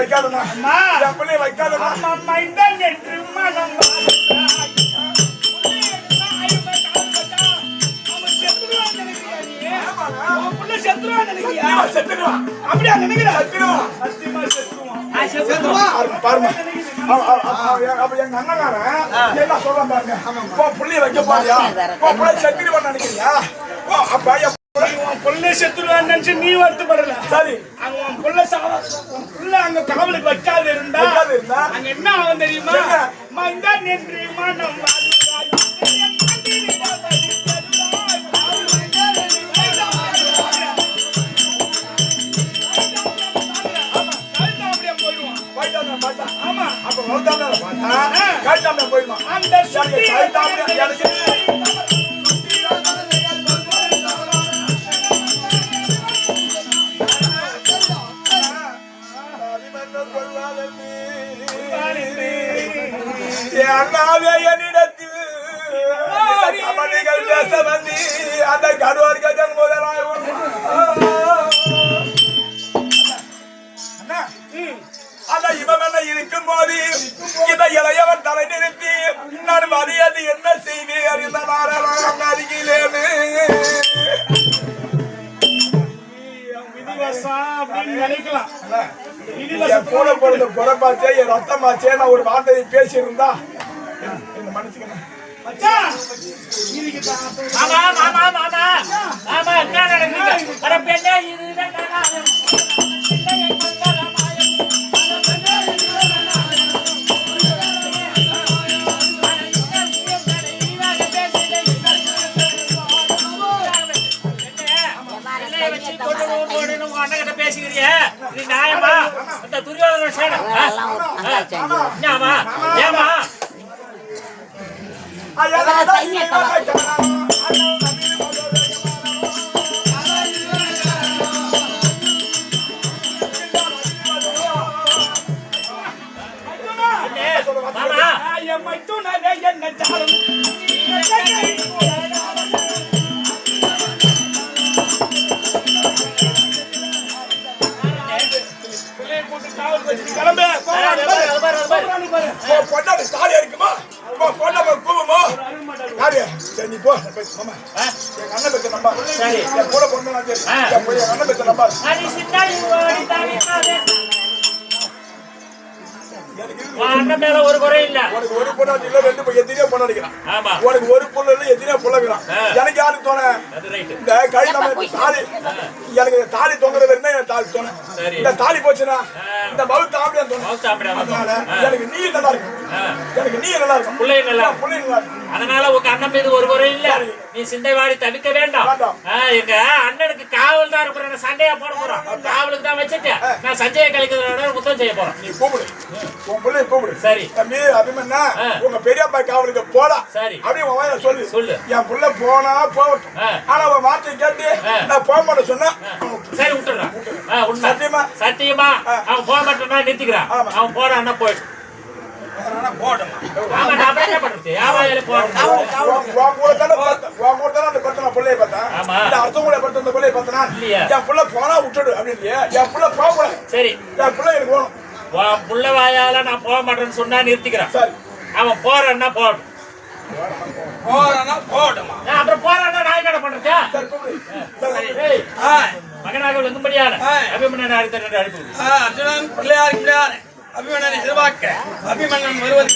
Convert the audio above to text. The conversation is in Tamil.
வைக்காதமா என் பிள்ளை வைக்காதமா அம்மா இந்த நெற்று மனம் அப்படியா நினைக்கிறேன் பாருமா எங்க அண்ணகாரன் என்ன சொல்றான் பாருங்க புள்ளிய வைக்க பாரியா செத்துருவான்னு நினைக்கிறியா அப்ப புள்ள செத்துருவான்னு நினைச்சு நீ வருத்தப்படல சரி அங்க புள்ள அங்க காவலுக்கு வைக்காது இருந்தா அங்க என்ன ஆகும் தெரியுமா மந்த நென்று மனம் ஆமா அப்ப பார்த்தா போயிடுமா அந்த அண்ணாவே என்னிடத்தில் கமலிகள் பேச வந்து அந்த கடுவார்கள் முதலாய் அந்த இவன் இருக்கும் போது இந்த இளையவன் தலை நிறுத்தி நான் மரியாதை என்ன செய்வேன் அறிந்த நாராயணம் அருகிலேன்னு கூட பொழுது புறப்பாச்சே என் ரத்தமாச்சே நான் ஒரு வார்த்தையை பேசியிருந்தா என்ன மன்னிச்சுக்கணும் நியாயமா இந்த துரியோதன சேனை ஏமா தாலி இருக்குமா கூவுமோ நீ போ அண்ணன் பெற்ற நம்பா கூட பொண்ணு அண்ணன் பெற்ற நம்பா அண்ணன் மேல ஒரு குறை இல்ல உனக்கு ஒரு பொண்ணாடி இல்ல ரெண்டு எத்தனையோ பொண்ணாடிக்கிறான் உனக்கு ஒரு பொண்ணு இல்ல எத்தனையோ பொண்ணாக்கிறான் எனக்கு யாருக்கு தோண இந்த கை நம்ம தாலி எனக்கு தாலி தொங்குறது இருந்தா எனக்கு தாலி தோண இந்த தாலி போச்சுன்னா இந்த மவுத்து ஆம்பியா தோணும் அதனால எனக்கு நீ நல்லா இருக்கும் எனக்கு நீ நல்லா இருக்கும் பிள்ளை நல்லா இருக்கும் அதனால உங்க அண்ணன் மீது ஒரு குறை இல்ல நீ சிந்தை வாடி தவிக்க வேண்டாம் எங்க அண்ணனுக்கு காவல் தான் இருக்கிற சண்டையா போட போறோம் காவலுக்கு தான் வச்சுட்டேன் நான் சஞ்சய கழிக்கிறத முத்தம் செய்ய போறோம் நீ கூப்பிடு உன் பிள்ளைய கூப்பிடு சரி தம்பி அபிமன்னா உங்க பெரியப்பா காவலுக்கு போடா சரி அப்படி உன் வாயில சொல்லு என் பிள்ளை போனா போகட்டும் ஆனா அவன் வார்த்தை கேட்டு நான் போக மாட்டேன் சொன்னா சரி விட்டுறான் சத்தியமா சத்தியமா அவன் போக மாட்டேன்னா நிறுத்திக்கிறான் அவன் போறான்னா போயிட்டு வாயால நான் போக மாட்டேன்னு சொன்னா நிறுத்திக்கிறான் அவன் போறான்னா போடும் அப்புறம் போறான்னா நாய் கடை பண்றா மகனாக விளங்கும்படியான அபிமன்னன் அழைப்பு அர்ஜுனன் பிள்ளையாருக்கு அபிமன்னனை எதிர்பார்க்க அபிமன்னன் வருவது